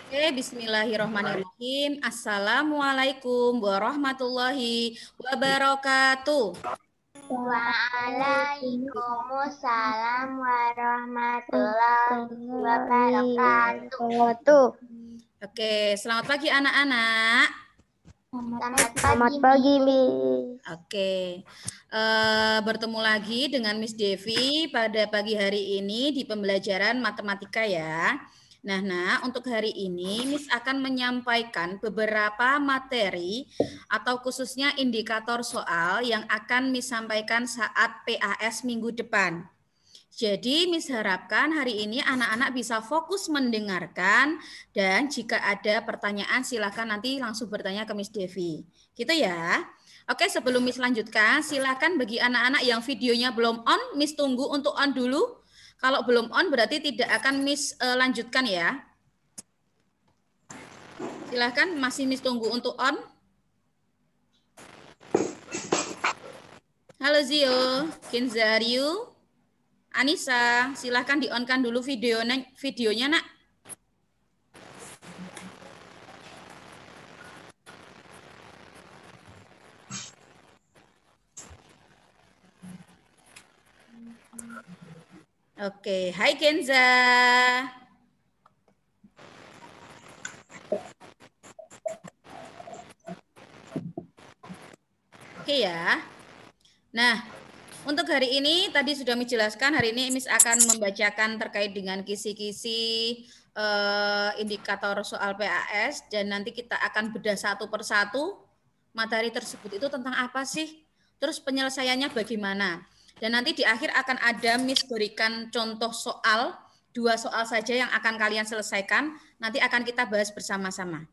Oke, bismillahirrahmanirrahim. Assalamualaikum warahmatullahi wabarakatuh. Waalaikumsalam warahmatullahi wabarakatuh. Oke, selamat pagi anak-anak. Selamat pagi, Miss. Oke, bertemu lagi dengan Miss Devi pada pagi hari ini di pembelajaran matematika ya. Nah, untuk hari ini Miss akan menyampaikan beberapa materi atau khususnya indikator soal yang akan Miss sampaikan saat PAS minggu depan. Jadi Miss harapkan hari ini anak-anak bisa fokus mendengarkan dan jika ada pertanyaan silakan nanti langsung bertanya ke Miss Devi. Gitu ya. Oke, sebelum Miss lanjutkan, silakan bagi anak-anak yang videonya belum on, Miss tunggu untuk on dulu. Kalau belum on berarti tidak akan Miss lanjutkan ya. Silakan masih Miss tunggu untuk on. Halo Zio, Kinzariu, Anissa, silahkan di-on-kan dulu videonya nak. Oke, hai Kenza. Oke ya. Nah, untuk hari ini tadi sudah menjelaskan, hari ini Miss akan membacakan terkait dengan kisi-kisi indikator soal PAS dan nanti kita akan bedah satu persatu materi tersebut itu tentang apa sih? Terus penyelesaiannya bagaimana? Dan nanti di akhir akan ada Miss berikan contoh soal, 2 soal saja yang akan kalian selesaikan, nanti akan kita bahas bersama-sama.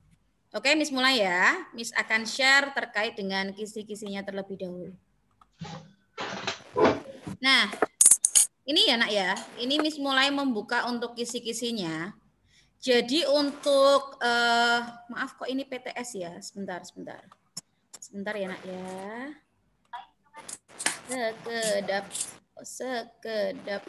Oke, Miss mulai ya. Miss akan share terkait dengan kisi-kisinya terlebih dahulu. Nah, ini ya nak ya, ini Miss mulai membuka untuk kisi-kisinya. Jadi untuk, maaf kok ini PTS ya, sebentar. Sebentar ya nak ya. Sekedap. Sebentar.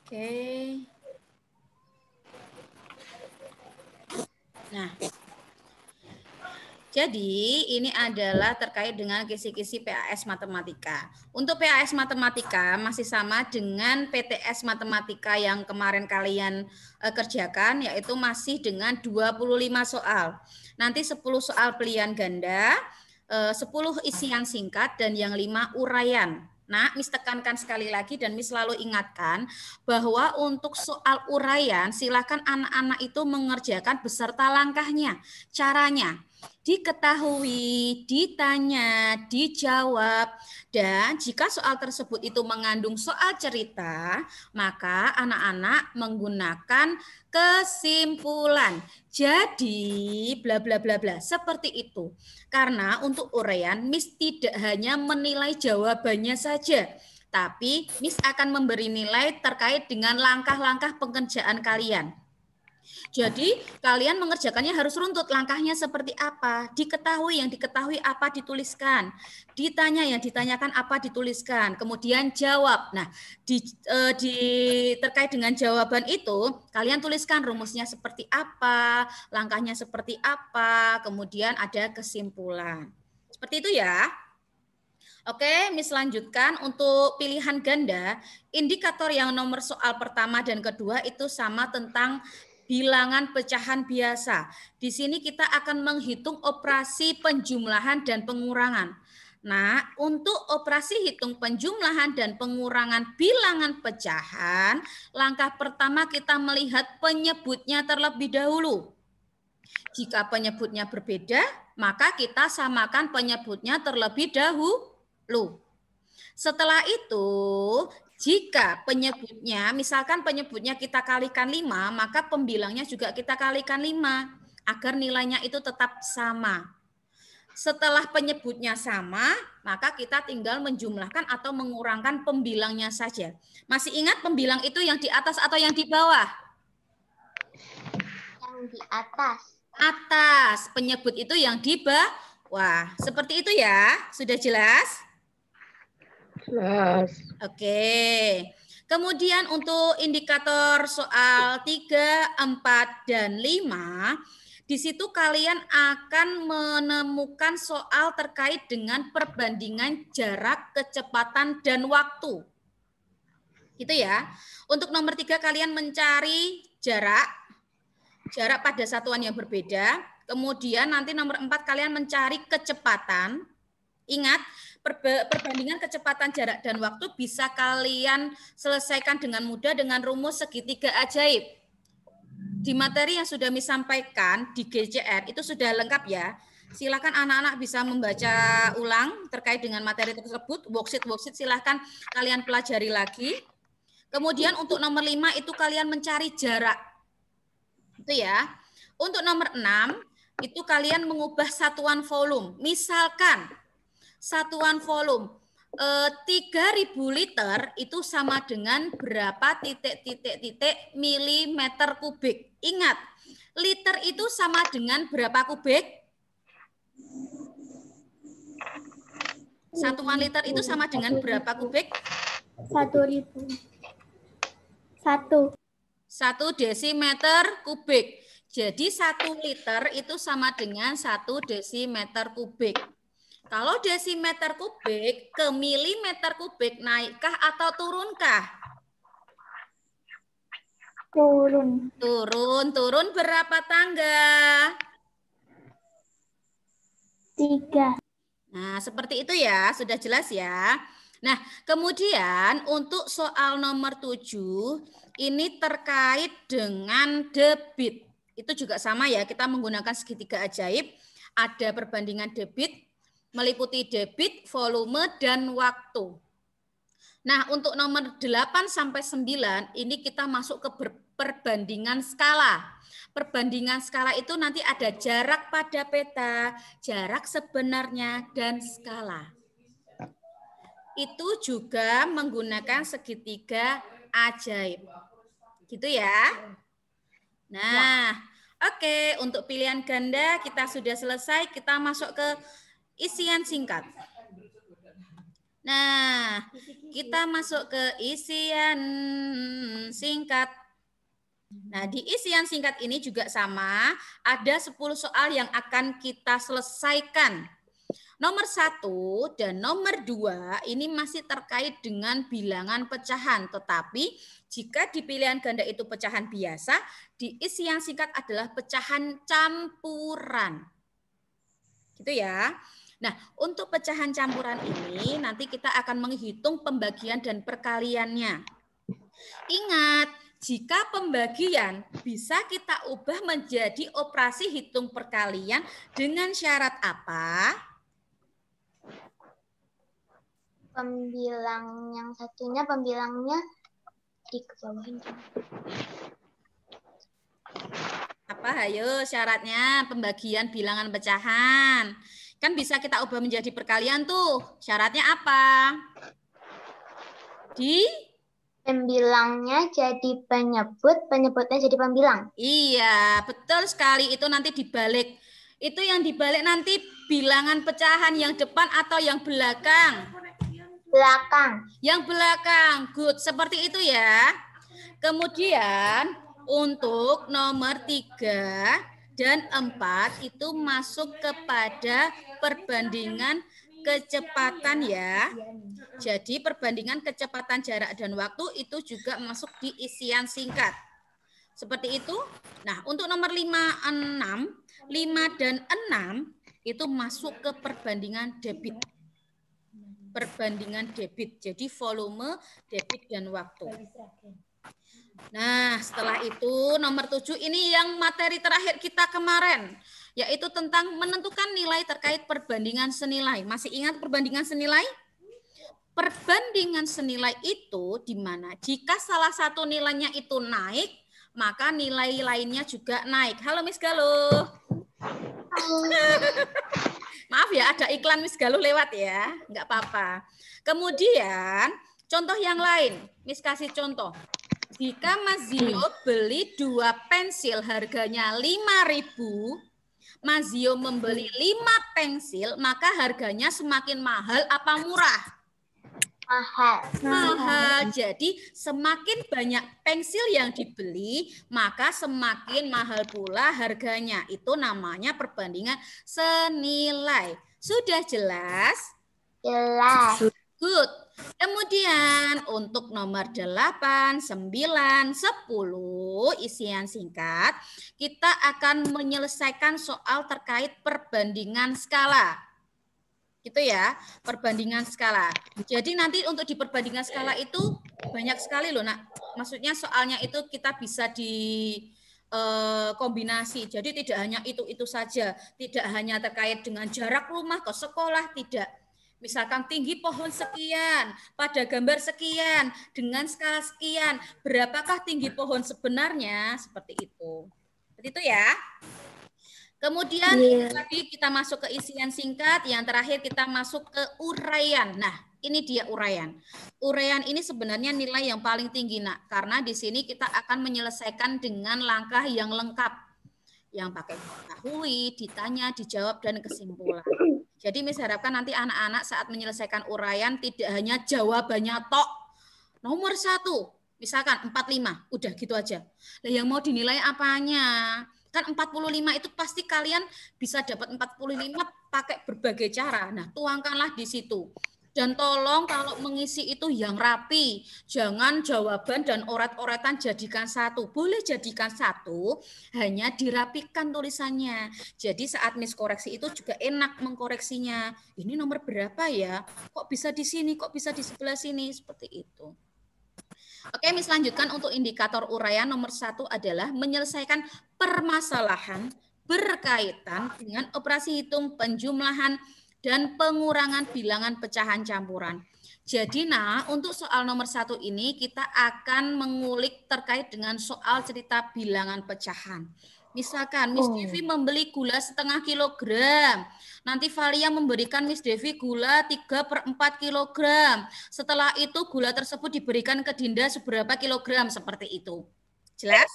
Oke. Nah, jadi ini adalah terkait dengan kisi-kisi PAS Matematika. Untuk PAS Matematika masih sama dengan PTS Matematika yang kemarin kalian kerjakan, yaitu masih dengan 25 soal. Nanti 10 soal pilihan ganda, 10 isian singkat, dan yang 5 uraian. Nah, Miss tekankan sekali lagi dan Miss selalu ingatkan bahwa untuk soal uraian silakan anak-anak itu mengerjakan beserta langkahnya, caranya diketahui, ditanya, dijawab, dan jika soal tersebut itu mengandung soal cerita, maka anak-anak menggunakan kesimpulan. Jadi, bla bla bla bla, seperti itu. Karena untuk uraian, Miss tidak hanya menilai jawabannya saja, tapi Miss akan memberi nilai terkait dengan langkah-langkah pengerjaan kalian. Jadi kalian mengerjakannya harus runtut, langkahnya seperti apa, diketahui, yang diketahui apa dituliskan, ditanya yang ditanyakan apa dituliskan, kemudian jawab. Nah, terkait dengan jawaban itu, kalian tuliskan rumusnya seperti apa, langkahnya seperti apa, kemudian ada kesimpulan. Seperti itu ya. Oke, Miss lanjutkan untuk pilihan ganda, indikator yang nomor soal pertama dan kedua itu sama tentang bilangan pecahan biasa. Di sini kita akan menghitung operasi penjumlahan dan pengurangan. Nah, untuk operasi hitung penjumlahan dan pengurangan bilangan pecahan, langkah pertama kita melihat penyebutnya terlebih dahulu. Jika penyebutnya berbeda, maka kita samakan penyebutnya terlebih dahulu. Setelah itu, jika penyebutnya, misalkan penyebutnya kita kalikan 5, maka pembilangnya juga kita kalikan 5, agar nilainya itu tetap sama. Setelah penyebutnya sama, maka kita tinggal menjumlahkan atau mengurangkan pembilangnya saja. Masih ingat pembilang itu yang di atas atau yang di bawah? Yang di atas. Atas. Penyebut itu yang di bawah. Seperti itu ya. Sudah jelas? Jelas. Oke. Kemudian untuk indikator soal 3, 4, dan 5, di situ kalian akan menemukan soal terkait dengan perbandingan jarak, kecepatan, dan waktu. Gitu ya. Untuk nomor 3 kalian mencari jarak pada satuan yang berbeda. Kemudian nanti nomor 4 kalian mencari kecepatan. Ingat, perbandingan kecepatan jarak dan waktu bisa kalian selesaikan dengan mudah dengan rumus segitiga ajaib. Di materi yang sudah Miss sampaikan di GCR itu sudah lengkap ya. Silakan anak-anak bisa membaca ulang terkait dengan materi tersebut. Worksheet silakan kalian pelajari lagi. Kemudian untuk nomor 5 itu kalian mencari jarak. Itu ya. Untuk nomor 6 itu kalian mengubah satuan volume. Misalkan satuan volume 3.000 liter itu sama dengan berapa titik milimeter kubik. Ingat, liter itu sama dengan berapa kubik? Satuan liter itu sama dengan berapa kubik? 1.000. 1. 1 desimeter kubik. Jadi 1 liter itu sama dengan 1 desimeter kubik. Kalau desimeter kubik ke milimeter kubik naikkah atau turunkah? Turun. Turun berapa tangga? 3. Nah, seperti itu ya, sudah jelas ya. Nah, kemudian untuk soal nomor 7, ini terkait dengan debit. Itu juga sama ya, kita menggunakan segitiga ajaib. Ada perbandingan debit, meliputi debit, volume, dan waktu. Nah, untuk nomor 8 sampai 9, ini kita masuk ke perbandingan skala. Perbandingan skala itu nanti ada jarak pada peta, jarak sebenarnya, dan skala. Itu juga menggunakan segitiga ajaib. Gitu ya. Nah, oke, untuk pilihan ganda kita sudah selesai, kita masuk ke isian singkat. Nah, kita masuk ke isian singkat. Nah, di isian singkat ini juga sama, ada 10 soal yang akan kita selesaikan. Nomor 1 dan nomor 2 ini masih terkait dengan bilangan pecahan, tetapi jika di pilihan ganda itu pecahan biasa, di isian singkat adalah pecahan campuran. Gitu ya. Nah, untuk pecahan campuran ini nanti kita akan menghitung pembagian dan perkaliannya. Ingat, jika pembagian bisa kita ubah menjadi operasi hitung perkalian dengan syarat apa? Pembilang yang satunya pembilangnya dikebawahin. Apa ayo syaratnya pembagian bilangan pecahan? Kan bisa kita ubah menjadi perkalian tuh. Syaratnya apa? Pembilangnya jadi penyebut, penyebutnya jadi pembilang. Iya, betul sekali. Itu nanti dibalik. Itu yang dibalik nanti bilangan pecahan yang depan atau yang belakang? Belakang. Yang belakang. Good. Seperti itu ya. Kemudian untuk nomor 3 dan 4 itu masuk kepada perbandingan kecepatan ya. Jadi perbandingan kecepatan jarak dan waktu itu juga masuk di isian singkat. Seperti itu. Nah, untuk nomor 5 dan 6 itu masuk ke perbandingan debit. Perbandingan debit. Jadi volume, debit, dan waktu. Nah, setelah itu nomor 7 ini yang materi terakhir kita kemarin, yaitu tentang menentukan nilai terkait perbandingan senilai. Masih ingat perbandingan senilai? Perbandingan senilai itu di mana jika salah satu nilainya itu naik, maka nilai lainnya juga naik. Halo Miss Galuh. Maaf ya, ada iklan Miss Galuh lewat ya. Nggak apa-apa. Kemudian, contoh yang lain. Miss kasih contoh. Jika Mas Zio beli 2 pensil harganya 5.000, Mas Zio membeli 5 pensil, maka harganya semakin mahal apa murah? Mahal. Mahal. Jadi semakin banyak pensil yang dibeli, maka semakin mahal pula harganya. Itu namanya perbandingan senilai. Sudah jelas? Jelas. Good. Kemudian untuk nomor 8, 9, 10 isian singkat, kita akan menyelesaikan soal terkait perbandingan skala. Gitu ya, perbandingan skala. Jadi nanti untuk di perbandingan skala itu banyak sekali loh, Nak. Maksudnya soalnya itu kita bisa di kombinasi. Jadi tidak hanya itu saja, tidak hanya terkait dengan jarak rumah ke sekolah, tidak. Misalkan tinggi pohon sekian, pada gambar sekian, dengan skala sekian, berapakah tinggi pohon sebenarnya? Seperti itu. Seperti itu ya. Kemudian tadi kita masuk ke isian singkat, yang terakhir kita masuk ke uraian. Nah, ini dia uraian. Uraian ini sebenarnya nilai yang paling tinggi, Nak, karena di sini kita akan menyelesaikan dengan langkah yang lengkap. Yang pakai diketahui, ditanya, dijawab, dan kesimpulan. Jadi Miss harapkan nanti anak-anak saat menyelesaikan uraian tidak hanya jawabannya tok. Nomor 1, misalkan 45, udah gitu aja. Nah, yang mau dinilai apanya? Kan 45 itu pasti kalian bisa dapat 45 pakai berbagai cara. Nah, tuangkanlah di situ. Dan tolong kalau mengisi itu yang rapi. Jangan jawaban dan orat-oratan jadikan satu. Boleh jadikan satu, hanya dirapikan tulisannya. Jadi saat Miss koreksi itu juga enak mengkoreksinya. Ini nomor berapa ya? Kok bisa di sini? Kok bisa di sebelah sini? Seperti itu. Oke, Miss lanjutkan untuk indikator uraian nomor 1 adalah menyelesaikan permasalahan berkaitan dengan operasi hitung penjumlahan dan pengurangan bilangan pecahan campuran. Jadi nah, untuk soal nomor 1 ini kita akan mengulik terkait dengan soal cerita bilangan pecahan. Misalkan Miss Devi membeli gula setengah kilogram. Nanti Valia memberikan Miss Devi gula 3/4 kilogram. Setelah itu gula tersebut diberikan ke Dinda seberapa kilogram, seperti itu. Jelas?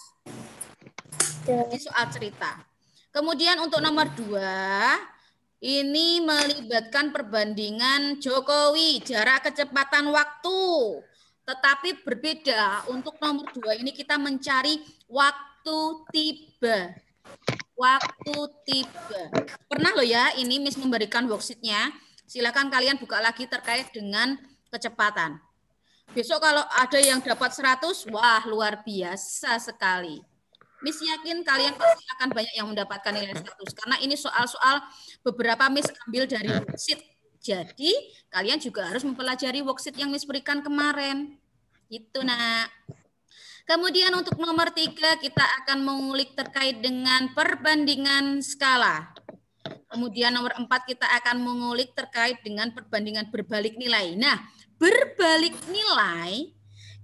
Jadi soal cerita. Kemudian untuk nomor 2, ini melibatkan perbandingan Jokowi, jarak kecepatan waktu. Tetapi berbeda, untuk nomor 2 ini kita mencari waktu tiba. Waktu tiba. Pernah loh ya, ini Miss memberikan worksheet-nya. Silakan kalian buka lagi terkait dengan kecepatan. Besok kalau ada yang dapat 100, wah luar biasa sekali. Miss yakin kalian pasti akan banyak yang mendapatkan nilai 100. Karena ini soal-soal beberapa Miss ambil dari worksheet. Jadi kalian juga harus mempelajari worksheet yang Miss berikan kemarin. Itu nak. Kemudian untuk nomor 3 kita akan mengulik terkait dengan perbandingan skala. Kemudian nomor 4 kita akan mengulik terkait dengan perbandingan berbalik nilai. Nah, berbalik nilai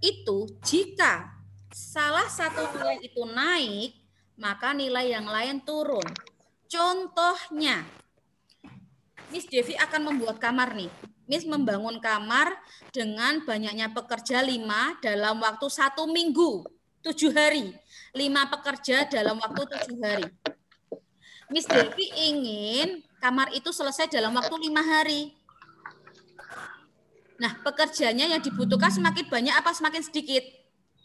itu jika salah satu nilai itu naik, maka nilai yang lain turun. Contohnya, Miss Devi akan membuat kamar nih. Miss membangun kamar dengan banyaknya pekerja 5 dalam waktu 1 minggu, 7 hari. 5 pekerja dalam waktu 7 hari. Miss Devi ingin kamar itu selesai dalam waktu 5 hari. Nah, pekerjanya yang dibutuhkan semakin banyak apa semakin sedikit?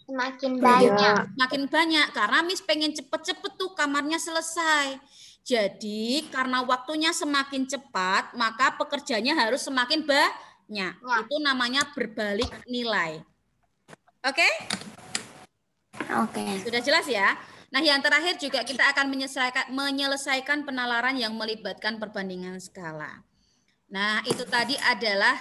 Semakin banyak. Makin banyak, karena Miss pengen cepet-cepet tuh kamarnya selesai. Jadi karena waktunya semakin cepat, maka pekerjanya harus semakin banyak. Ya. Itu namanya berbalik nilai. Oke? Oke. Sudah jelas ya? Nah, yang terakhir juga kita akan menyelesaikan penalaran yang melibatkan perbandingan skala. Nah, itu tadi adalah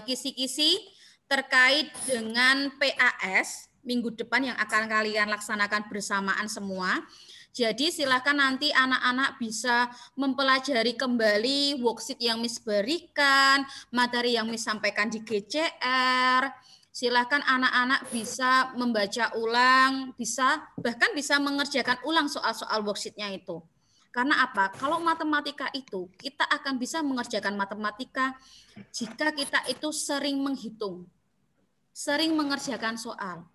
kisi-kisi terkait dengan PAS minggu depan yang akan kalian laksanakan bersamaan semua. Jadi silakan nanti anak-anak bisa mempelajari kembali worksheet yang Miss berikan, materi yang Miss sampaikan di GCR. Silakan anak-anak bisa membaca ulang, bahkan bisa mengerjakan ulang soal-soal worksheet-nya itu. Karena apa? Kalau matematika itu, kita akan bisa mengerjakan matematika jika kita itu sering menghitung, sering mengerjakan soal.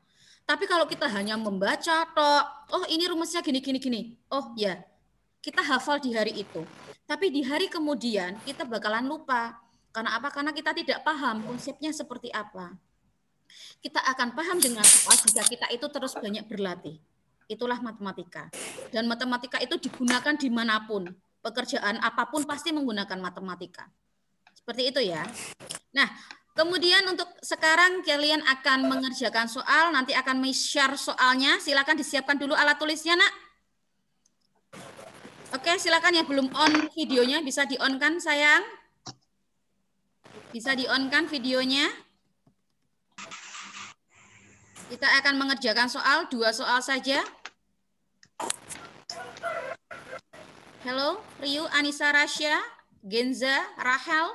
Tapi kalau kita hanya membaca, toh, oh ini rumusnya gini, gini, gini. Oh ya, kita hafal di hari itu. Tapi di hari kemudian kita bakalan lupa. Karena apa? Karena kita tidak paham konsepnya seperti apa. Kita akan paham dengan soal jika kita itu terus banyak berlatih. Itulah matematika. Dan matematika itu digunakan dimanapun. Pekerjaan apapun pasti menggunakan matematika. Seperti itu ya. Nah, kemudian untuk sekarang kalian akan mengerjakan soal, nanti akan share soalnya. Silakan disiapkan dulu alat tulisnya, Nak. Oke, silakan yang belum on videonya bisa di-on kan, sayang? Bisa di-on kan videonya? Kita akan mengerjakan soal, 2 soal saja. Halo, Riu, Anissa, Rasya, Genza, Rahel.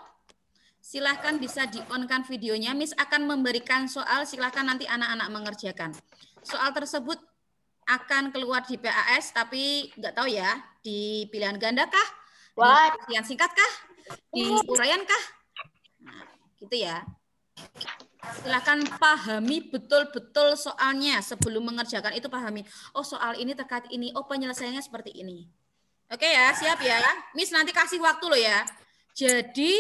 Silahkan bisa di-on-kan videonya. Miss akan memberikan soal, silahkan nanti anak-anak mengerjakan. Soal tersebut akan keluar di PAS, tapi nggak tahu ya, di pilihan ganda kah? Di pilihan singkat kah? Di uraian kah? Nah, gitu ya. Silahkan pahami betul-betul soalnya sebelum mengerjakan itu pahami. Oh soal ini terkait ini, oh penyelesaiannya seperti ini. Oke ya, siap ya. Miss nanti kasih waktu loh ya. Jadi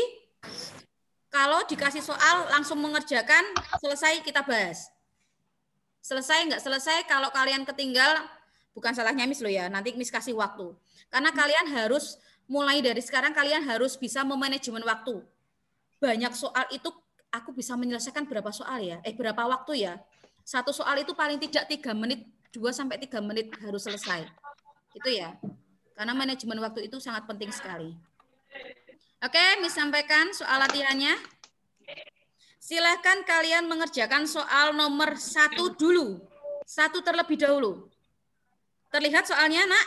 kalau dikasih soal langsung mengerjakan, selesai kita bahas. Selesai nggak selesai, kalau kalian ketinggal, bukan salahnya Miss loh ya, nanti Miss kasih waktu. Karena kalian harus, mulai dari sekarang kalian harus bisa memanajemen waktu. Banyak soal itu, aku bisa menyelesaikan berapa soal ya? Berapa waktu ya? Satu soal itu paling tidak 3 menit, 2-3 menit harus selesai. Itu ya. Karena manajemen waktu itu sangat penting sekali. Oke, Miss sampaikan soal latihannya. Silahkan kalian mengerjakan soal nomor 1 dulu. 1 terlebih dahulu. Terlihat soalnya, Nak?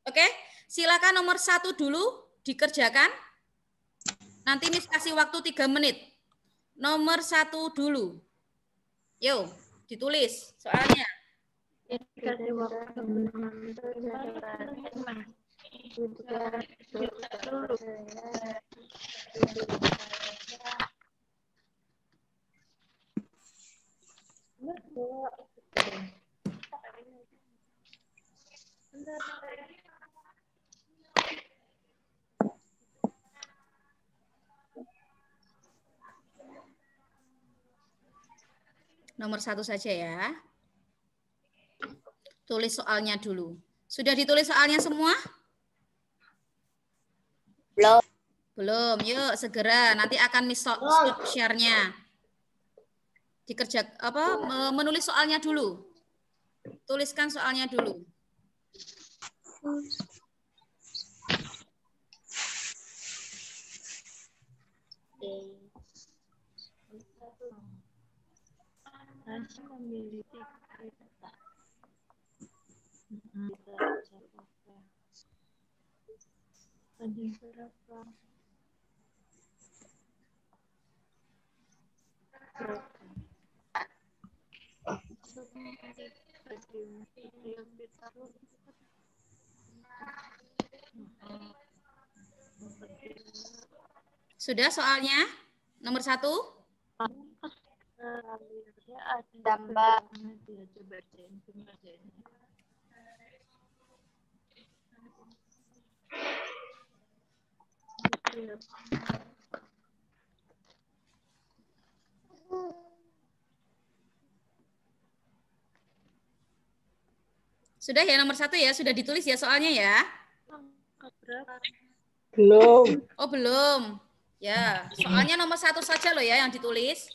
Oke, silakan nomor 1 dulu dikerjakan. Nanti Miss kasih waktu 3 menit. Nomor 1 dulu. Yuk, ditulis soalnya. Nomor 1 saja ya. Tulis soalnya dulu. Sudah ditulis soalnya semua? Belum. Belum. Yuk segera. Nanti akan Miss stop share-nya. Dikerja apa? Menulis soalnya dulu. Tuliskan soalnya dulu. Memiliki Sudah soalnya? Nomor 1? Tambah. Sudah ya nomor 1 ya? Sudah ditulis ya soalnya ya? belum. Oh belum. Ya, soalnya nomor 1 saja loh ya yang ditulis.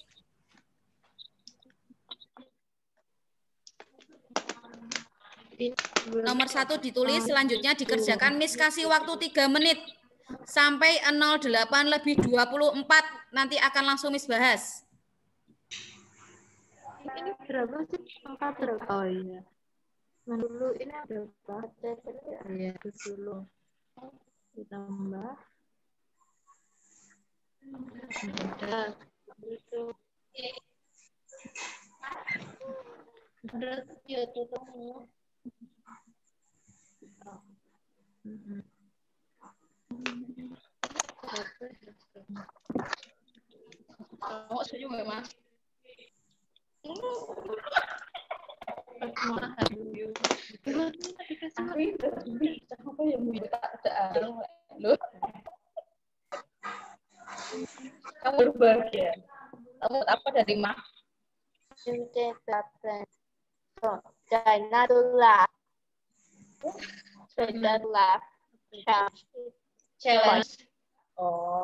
Nomor 1 ditulis, selanjutnya dikerjakan. Miss kasih waktu 3 menit. Sampai 08 lebih 24. Nanti akan langsung Miss bahas. Ini berapa sih? Angka berapa? Oh iya. Nah, dulu ini berapa? Ya, dulu. Ditambah. Udah. Itu. Berarti ya, Kamu setuju nggak, Mas? Kamu berbahagia. Kamu apa dari Mak? Challenge. Oh.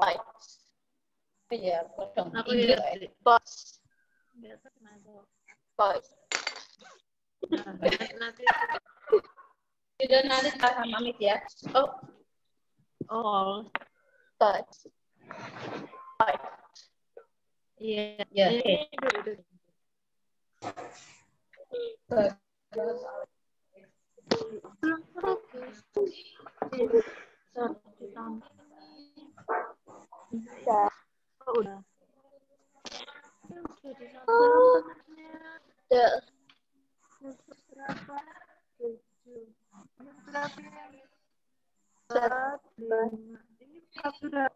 Iya, dong. Aku ya Boss. nanti Tidak nanti kita sama Mit ya. oh Boss. iya Ya. udah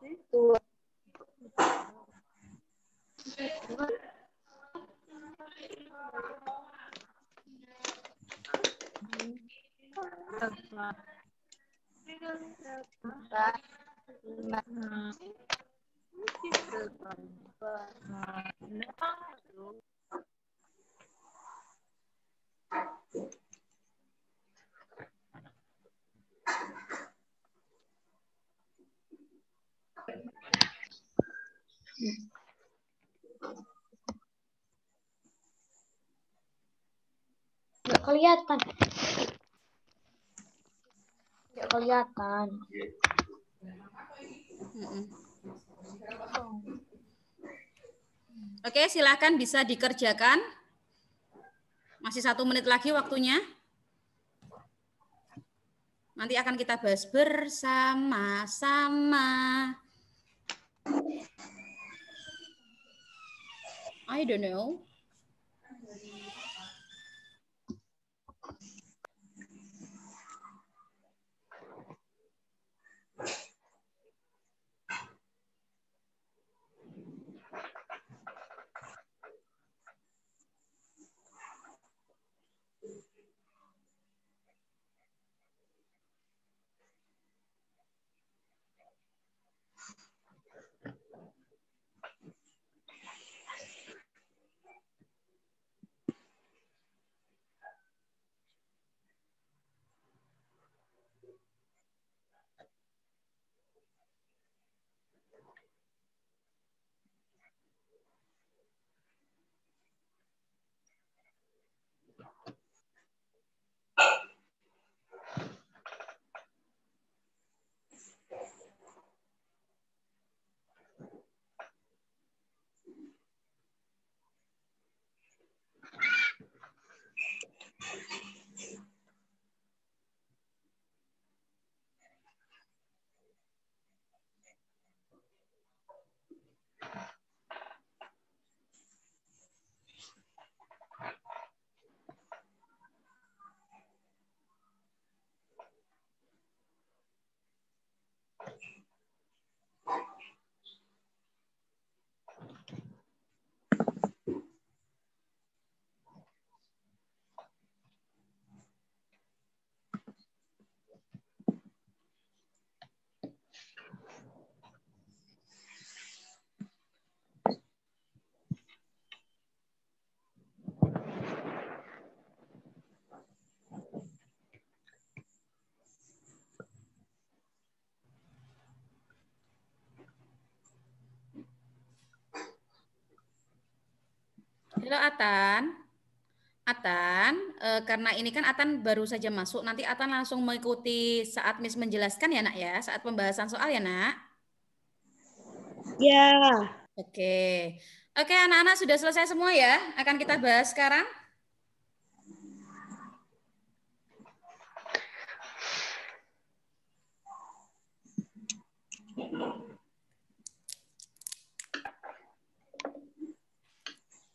Nggak kelihatan. Nggak kelihatan. Oke, silakan bisa dikerjakan. Masih 1 menit lagi waktunya. Nanti akan kita bahas bersama-sama. I don't know. Halo Atan. Atan, karena ini kan Atan baru saja masuk, nanti Atan langsung mengikuti saat Miss menjelaskan ya nak ya, saat pembahasan soal ya nak? Ya. Oke. Oke anak-anak sudah selesai semua ya, akan kita bahas sekarang.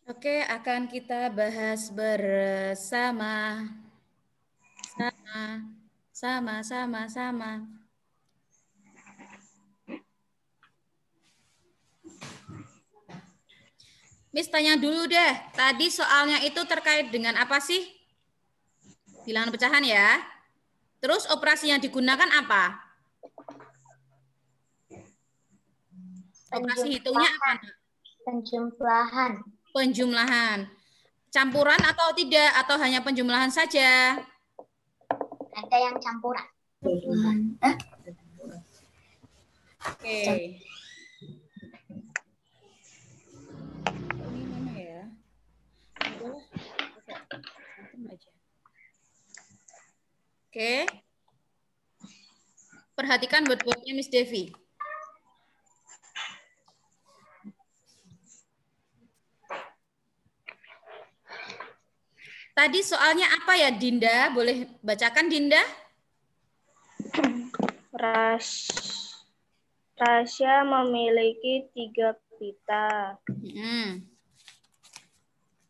Oke, akan kita bahas bersama. Sama. Miss tanya dulu deh, tadi soalnya itu terkait dengan apa sih? Bilangan pecahan ya. Terus operasi yang digunakan apa? Operasi hitungnya apa? Penjumlahan. Penjumlahan. Campuran atau tidak? Atau hanya penjumlahan saja? Ada yang campuran. Oke. Ini mana ya? Oke. Perhatikan buat-buatnya Miss Devi. Tadi soalnya apa ya Dinda? Boleh bacakan Dinda? Rasya memiliki 3 pita.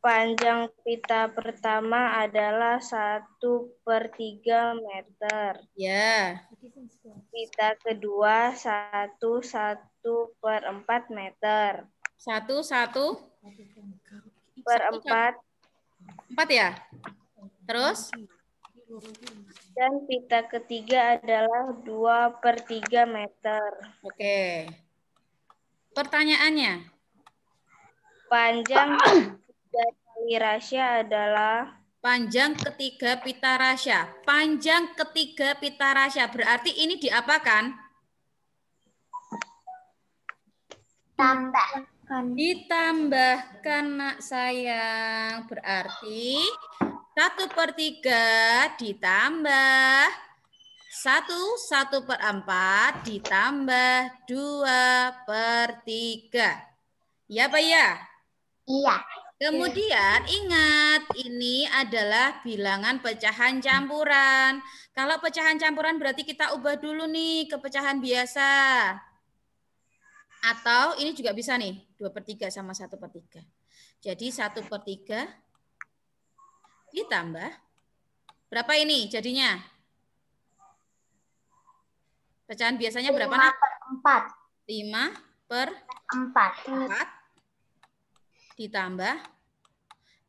Panjang pita pertama adalah 1/3 meter. Ya. Pita kedua 1/4 meter. 1/4 4 ya? Terus? Dan pita ketiga adalah 2/3 meter. Oke. Pertanyaannya? Panjang dari rasya adalah Panjang ketiga pita rasya. Panjang ketiga pita rasya. Berarti ini diapakan? Ditambahkan nak sayang. Berarti 1/3 ditambah 1/4 ditambah 2/3. Ya Pak ya? Iya. Kemudian ingat ini adalah bilangan pecahan campuran. Kalau pecahan campuran berarti kita ubah dulu nih ke pecahan biasa. Atau ini juga bisa nih 2/3 sama 1/3. Jadi 1/3 ditambah berapa ini jadinya? Pecahan biasanya berapa? 5/4. 5/4 ditambah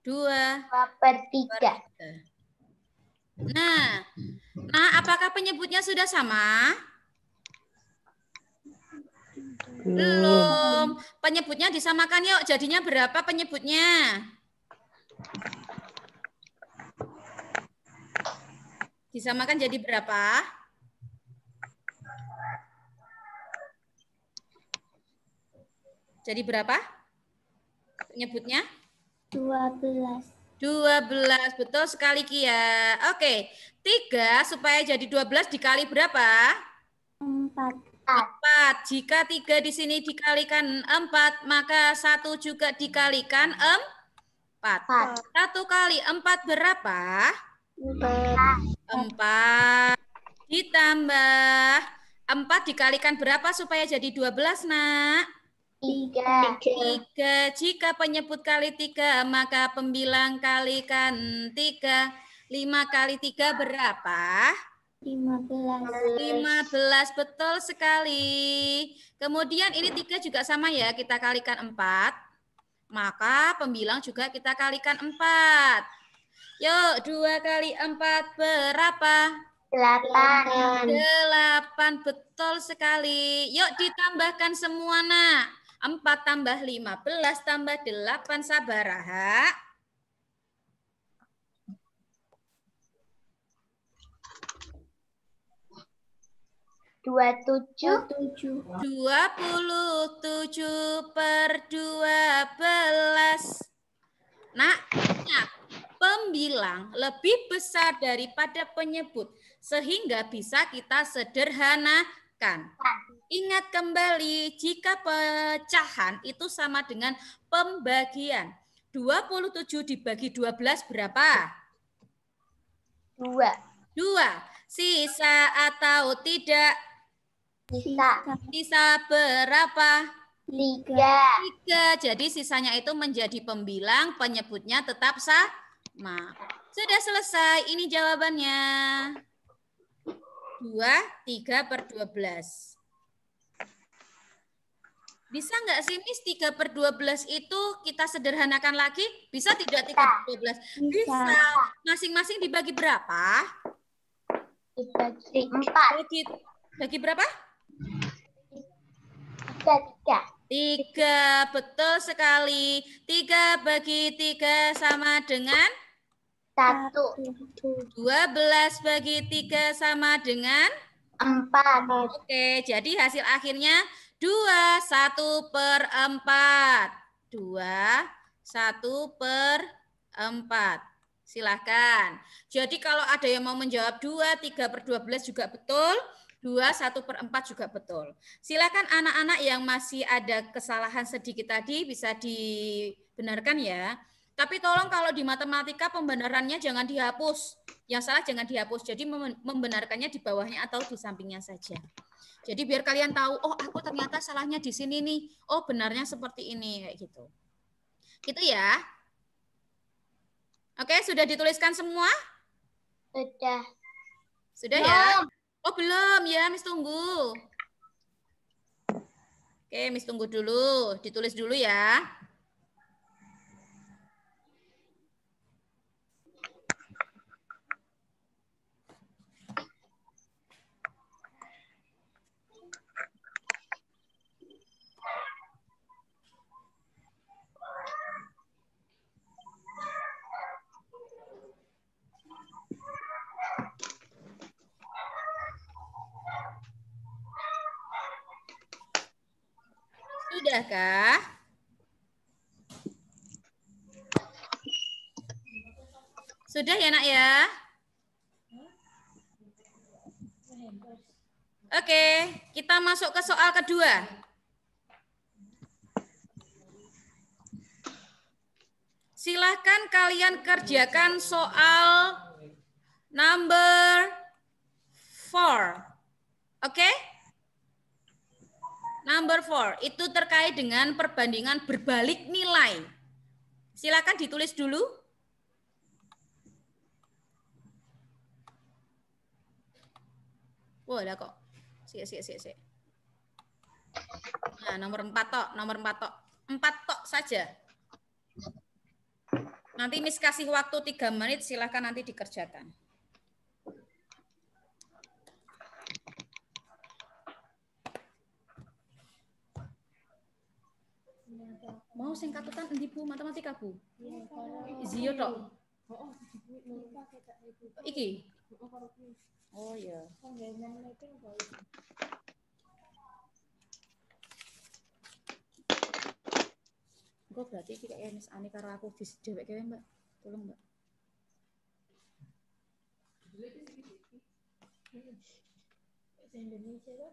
2/3. Nah, apakah penyebutnya sudah sama? Belum. Penyebutnya disamakan yuk. Jadinya berapa penyebutnya? Disamakan jadi berapa? Jadi berapa? Penyebutnya? 12. 12. Betul sekali Kia. Oke. 3 supaya jadi 12 dikali berapa? 4. 4. Jika 3 di sini dikalikan 4, maka 1 juga dikalikan 4. 1 kali 4 berapa? 4. Ditambah 4 dikalikan berapa supaya jadi 12, Nak? 3. Jika penyebut kali 3, maka pembilang kalikan 3. 5 kali 3 berapa? 15. Betul sekali. Kemudian ini 3 juga sama ya, kita kalikan 4. Maka pembilang juga kita kalikan 4. Yuk, 2 kali 4 berapa? 8. Betul sekali. Yuk ditambahkan semua, Nak. 4 tambah 15 tambah 8 sabaraha. 27 per 12. Nah, ingat, pembilang lebih besar daripada penyebut, sehingga bisa kita sederhanakan. Ingat kembali, jika pecahan itu sama dengan pembagian. 27 dibagi 12 berapa? 2. Sisa atau tidak? Sisa berapa? 3. Jadi sisanya itu menjadi pembilang, penyebutnya tetap sama. Sudah selesai, ini jawabannya. 3/12. Bisa nggak sih Miss 3/12 itu kita sederhanakan lagi? Bisa tidak 3/12? Bisa. Masing-masing dibagi berapa? Dibagi 4. Bagi berapa? 3. 3. Betul sekali. 3 bagi 3 sama dengan 1. 12 bagi 3 sama dengan 4. Oke, jadi hasil akhirnya 2/1/4. 2/1/4. Silahkan. Jadi kalau ada yang mau menjawab 2, 3/12 juga betul. 2/1/4 juga betul. Silakan anak-anak yang masih ada kesalahan sedikit tadi bisa dibenarkan ya. Tapi tolong kalau di matematika pembenarannya jangan dihapus. Yang salah jangan dihapus. Jadi membenarkannya di bawahnya atau di sampingnya saja. Jadi biar kalian tahu, oh aku ternyata salahnya di sini nih. Oh benarnya seperti ini kayak gitu. Gitu ya. Oke, sudah dituliskan semua? Sudah. Sudah ya? Oh belum ya, Miss tunggu. Oke, Miss tunggu dulu. Ditulis dulu ya. Sudahkah? Sudah ya nak ya? Oke, kita masuk ke soal kedua. Silahkan kalian kerjakan soal number 4. Oke? Number 4 itu terkait dengan perbandingan berbalik nilai. Silakan ditulis dulu. Wah, lah kok. Sik. Nah, nomor 4 tok, 4 tok saja. Nanti Miss kasih waktu 3 menit, silakan nanti dikerjakan. Mau sing katutan endi Bu? Matematika Bu? Zio tok. Iki. Oh iya. Kok berarti iki kayak Miss Ani karo aku di dhewek kewe, Mbak. Tolong, Mbak. Indonesia kan?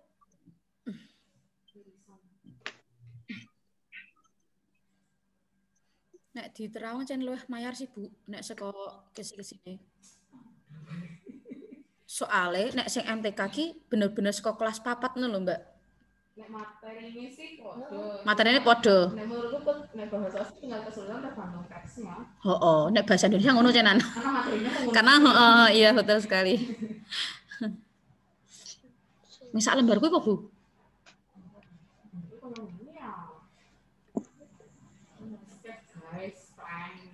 Nek diterang cen luwih mayar sih Bu, nek saka kesini. Soale nek sing MTK ki bener-bener saka kelas 4 ngono lho, Mbak. Nek materi ini sih podo. Materine podo. Nek menurutku nek bahasa asing tinggal kesulitan tergantung teksnya. Heeh, nek bahasa Indonesia ngono cenan. Karena materinya Karena iya betul sekali. Misal lembar kuwi kok, Bu? Guys, fine.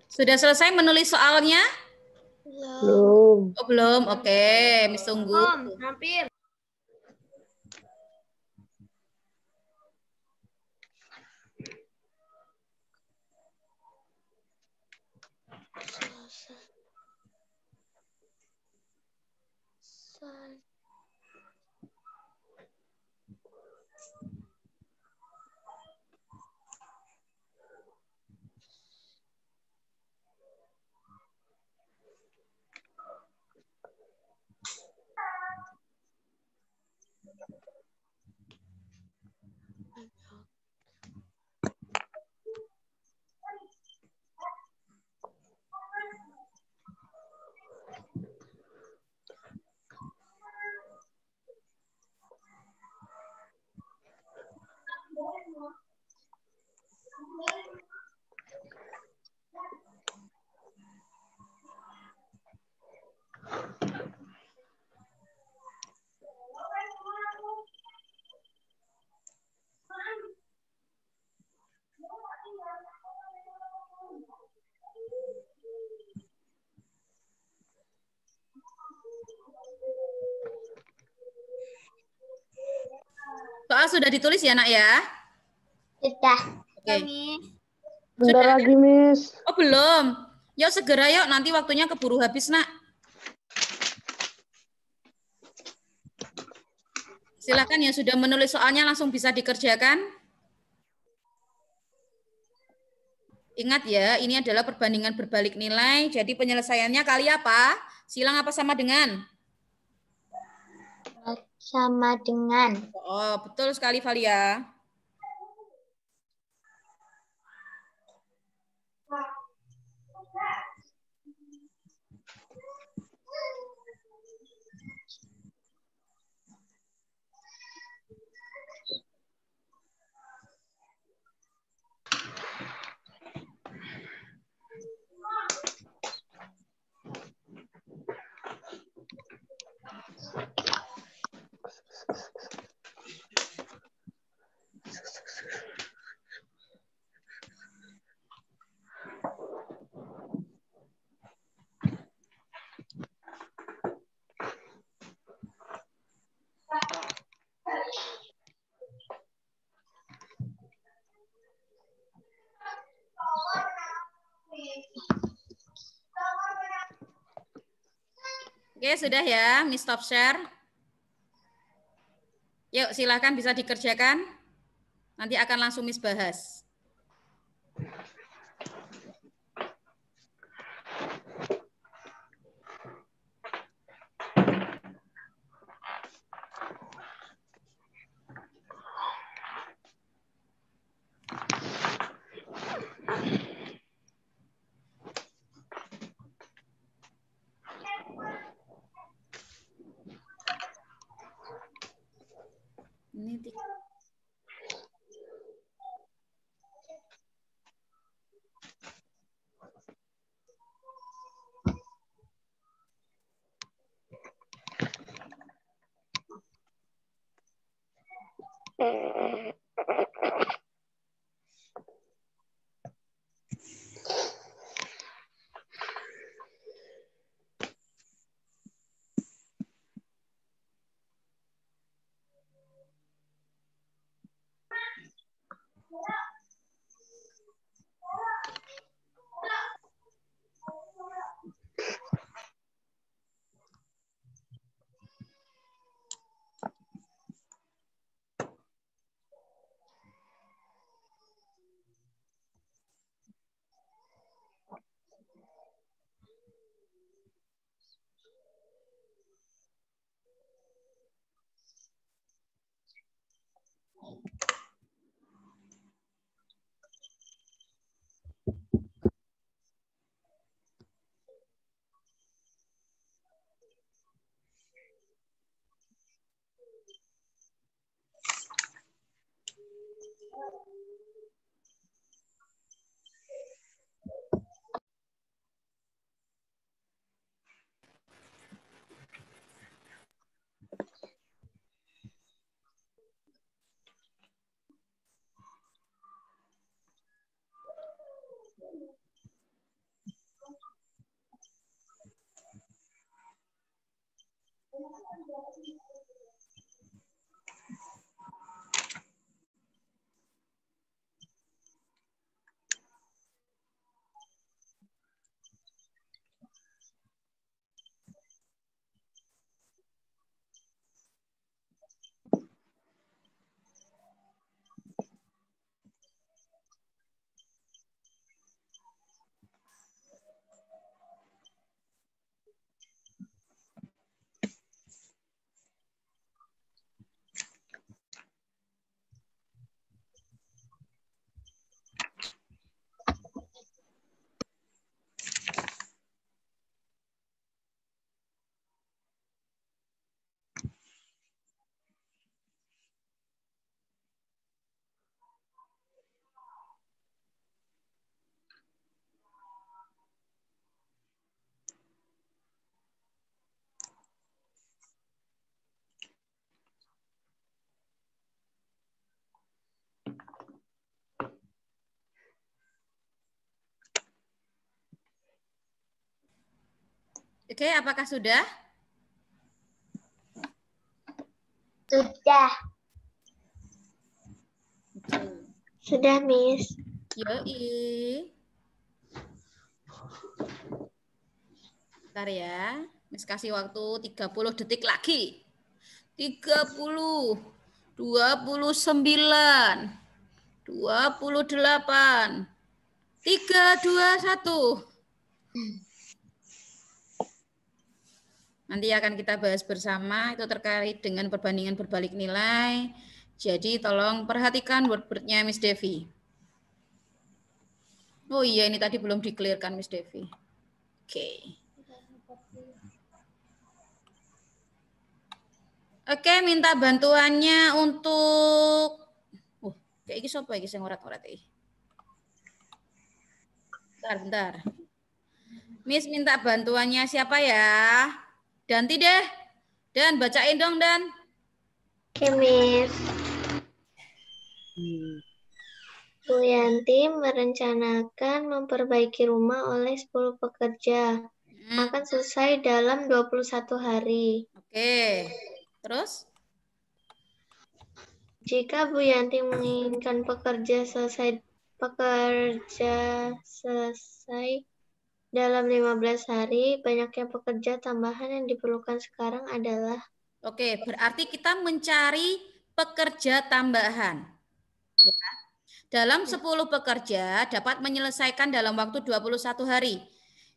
Sudah selesai menulis soalnya? Belum. Oh, belum. Oke, Miss tunggu. Hampir. Soal sudah ditulis ya, Nak ya? Sudah. Oke. Bentar Sudah? lagi, Miss. Oh, belum. Yuk segera yuk, nanti waktunya keburu habis, Nak. Silakan yang sudah menulis soalnya langsung bisa dikerjakan. Ingat ya, ini adalah perbandingan berbalik nilai. Jadi penyelesaiannya kali apa? Silang apa sama dengan? Sama dengan. Oh, betul sekali Valia. Oke, sudah ya, Miss Stop Share. Yuk, silakan bisa dikerjakan. Nanti akan langsung Miss bahas. Ini Oke, apakah sudah? Sudah. Oke. Sudah, Miss. Yoi. Bentar ya. Miss kasih waktu 30 detik lagi. 30, 29, 28, 3, 2, 1. Nanti akan kita bahas bersama, itu terkait dengan perbandingan berbalik nilai. Jadi tolong perhatikan word-wordnya Miss Devi. Oh iya, ini tadi belum di-clearkan Miss Devi. Oke. Oke, minta bantuannya untuk kayak iki sapa iki sing ngorat-ngorat iki. Bentar. Miss minta bantuannya siapa ya? Danti deh. Dan bacain dong, Dan. Oke, Miss. Bu Yanti merencanakan memperbaiki rumah oleh 10 pekerja. Akan selesai dalam 21 hari. Oke. Terus? Jika Bu Yanti menginginkan pekerja selesai dalam 15 hari, banyaknya pekerja tambahan yang diperlukan sekarang adalah... Oke, berarti kita mencari pekerja tambahan. Ya. Dalam 10 pekerja dapat menyelesaikan dalam waktu 21 hari.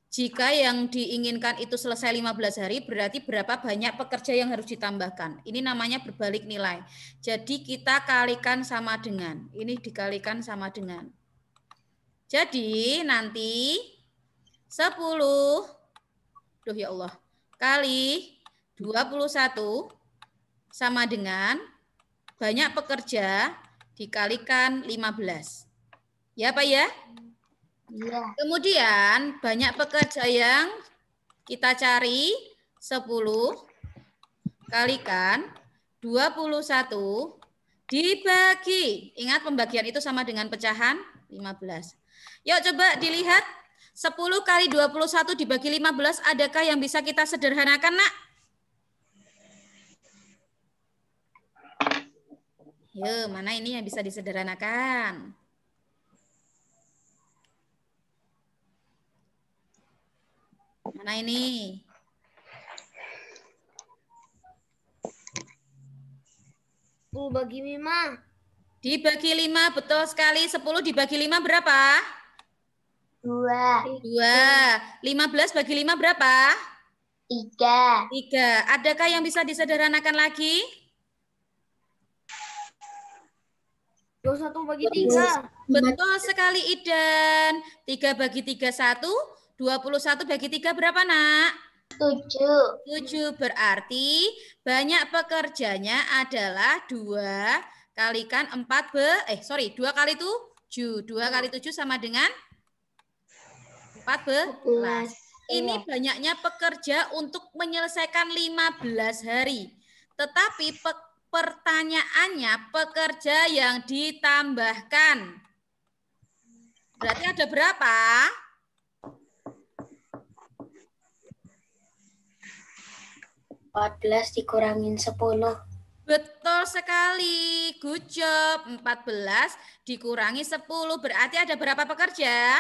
Jika yang diinginkan itu selesai 15 hari, berarti berapa banyak pekerja yang harus ditambahkan. Ini namanya berbalik nilai. Jadi kita kalikan sama dengan. Ini dikalikan sama dengan. Jadi nanti 10, duh ya Allah, kali 21 sama dengan banyak pekerja dikalikan 15. Ya Pak ya? Iya. Kemudian banyak pekerja yang kita cari 10 kalikan 21 dibagi. Ingat pembagian itu sama dengan pecahan 15. Yuk coba dilihat 10 kali 21 dibagi 15, adakah yang bisa kita sederhanakan, Nak? Yuk, mana ini yang bisa disederhanakan? Mana ini? Bagi 5. Dibagi 5, betul sekali. 10 dibagi 5 berapa? 2. 2. 15 bagi 5 berapa? 3. 3. Adakah yang bisa disederhanakan lagi? 21 bagi 3. Betul sekali, Idan. 3 bagi 3, 1. 21 bagi 3 berapa, Nak? 7. 7. Berarti banyak pekerjanya adalah 2 kalikan 2 kali 7. 2 kali 7 sama dengan 14. Ini banyaknya pekerja untuk menyelesaikan 15 hari. Tetapi pertanyaannya pekerja yang ditambahkan. Berarti ada berapa? 14 dikurangin 10. Betul sekali. Good job. 14 dikurangi 10. Berarti ada berapa pekerja?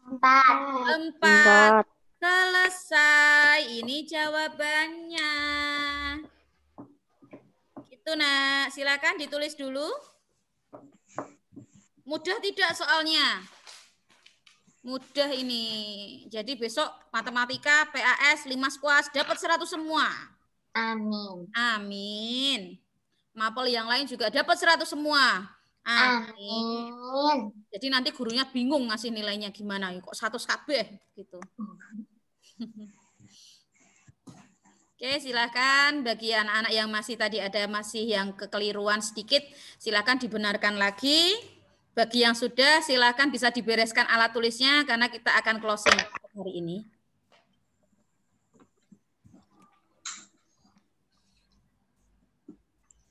4. Selesai. Ini jawabannya. Gitu, Nak. Silakan ditulis dulu. Mudah tidak soalnya? Mudah ini. Jadi besok matematika, PAS, 5 skuas dapat 100 semua. Amin. Amin. Mapel yang lain juga dapat 100 semua. Amin. Jadi nanti gurunya bingung ngasih nilainya gimana. Kok 100 kabeh gitu. Oke, silakan bagi anak-anak yang masih tadi ada masih yang kekeliruan sedikit, silakan dibenarkan lagi. Bagi yang sudah, silakan bisa dibereskan alat tulisnya karena kita akan closing hari ini.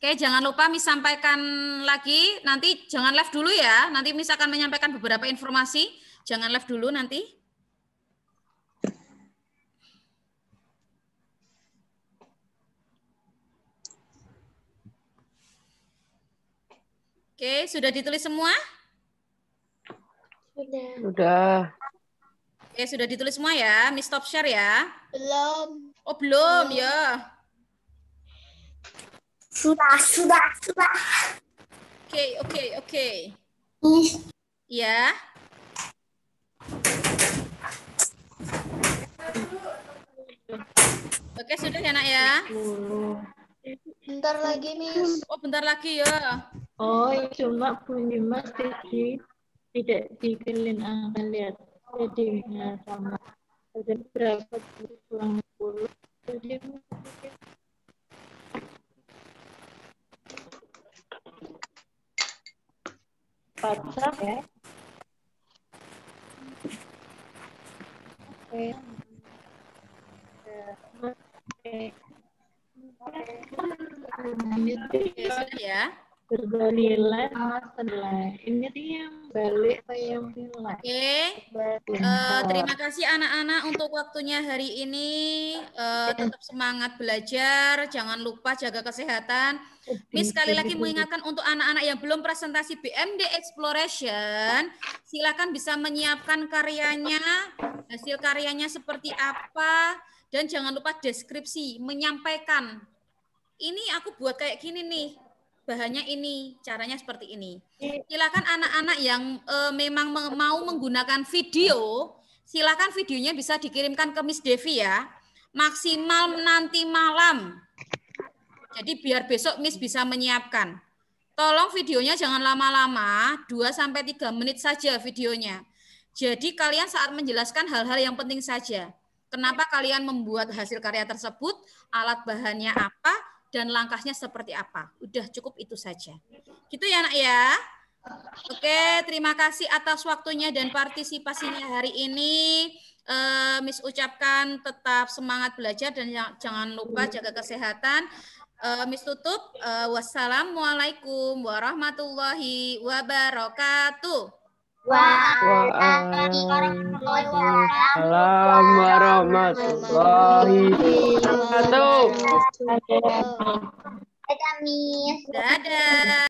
Oke, jangan lupa Miss sampaikan lagi. Nanti jangan live dulu ya. Nanti Miss akan menyampaikan beberapa informasi. Jangan live dulu nanti. Oke, sudah ditulis semua? Sudah. Oke, sudah ditulis semua ya. Miss stop share ya. Belum. Oh, belum ya. Sudah. Oke. Ya. Oke, sudah ya, Nak ya. Bentar lagi, Miss. Oh, bentar lagi ya. Oh, cuma bunyi Mas tidak dikilin angka lihat. Jadi sama. Jadi berapa kurang 10. Jadi WhatsApp ya. Oke. Oke, sudah ya. Bernilai setelah ini dia yang balik apa yang nilai. Oke. Terima kasih anak-anak untuk waktunya hari ini. Tetap semangat belajar, jangan lupa jaga kesehatan. Miss sekali lagi mengingatkan untuk anak-anak yang belum presentasi BMD Exploration, silakan bisa menyiapkan karyanya, hasil karyanya seperti apa, dan jangan lupa deskripsi, menyampaikan. Ini aku buat kayak gini nih. Bahannya ini, caranya seperti ini. Silakan anak-anak yang memang mau menggunakan video, silakan videonya bisa dikirimkan ke Miss Devi ya. Maksimal nanti malam. Jadi biar besok Miss bisa menyiapkan. Tolong videonya jangan lama-lama, 2-3 menit saja videonya. Jadi kalian saat menjelaskan hal-hal yang penting saja. Kenapa kalian membuat hasil karya tersebut, alat bahannya apa, dan langkahnya seperti apa. Udah cukup itu saja. Gitu ya, Nak ya. Oke, terima kasih atas waktunya dan partisipasinya hari ini. Miss ucapkan tetap semangat belajar dan jangan lupa jaga kesehatan. Miss tutup. Wassalamualaikum warahmatullahi wabarakatuh. Waalaikumsalam warahmatullahi wabarakatuh. Dadah, Miss. Dadah.